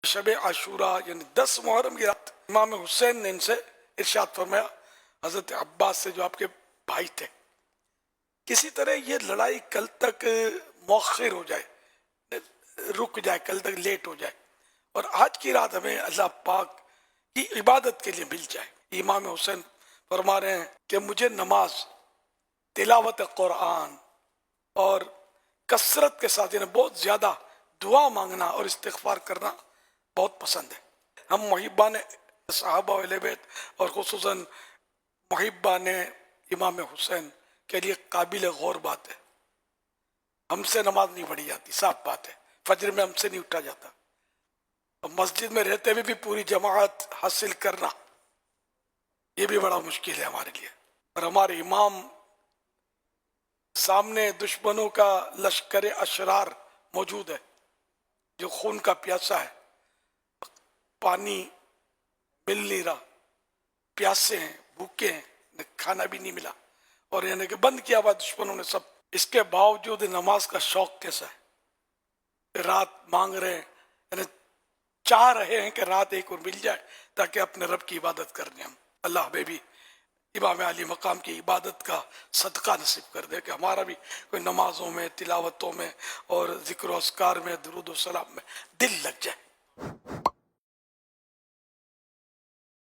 شب عاشورہ یعنی 10 محرم کی رات امام حسین نے ان سے ارشاد فرمایا، حضرت عباس سے جو آپ کے بھائی تھے، کسی طرح یہ لڑائی کل تک مؤخر ہو جائے، رک جائے، کل تک لیٹ ہو جائے، اور آج کی رات ہمیں اللہ پاک کی عبادت کے لیے مل جائے۔ امام حسین فرما رہے ہیں کہ مجھے نماز، تلاوت قرآن اور کثرت کے ساتھ یعنی بہت زیادہ دعا مانگنا اور استغفار کرنا بہت پسند ہے۔ ہم محبان صحابہ اہل بیت اور خصوصاً محبان امام حسین کے لیے قابل غور بات ہے۔ ہم سے نماز نہیں پڑھی جاتی، صاف بات ہے، فجر میں ہم سے نہیں اٹھا جاتا، اور مسجد میں رہتے ہوئے بھی پوری جماعت حاصل کرنا یہ بھی بڑا مشکل ہے ہمارے لیے۔ اور ہمارے امام سامنے دشمنوں کا لشکر اشرار موجود ہے جو خون کا پیاسا ہے، پانی مل نہیں رہا، پیاسے ہیں، بھوکے ہیں، کھانا بھی نہیں ملا، اور یعنی کہ بند کیا ہوا دشمنوں نے سب۔ اس کے باوجود نماز کا شوق کیسا ہے، رات مانگ رہے ہیں، یعنی چاہ رہے ہیں کہ رات ایک اور مل جائے تاکہ اپنے رب کی عبادت کرنے ہم۔ اللہ ہمیں بھی امام علی مقام کی عبادت کا صدقہ نصیب کر دے کہ ہمارا بھی کوئی نمازوں میں، تلاوتوں میں اور ذکر و اذکار میں، درود و سلام میں دل لگ جائے۔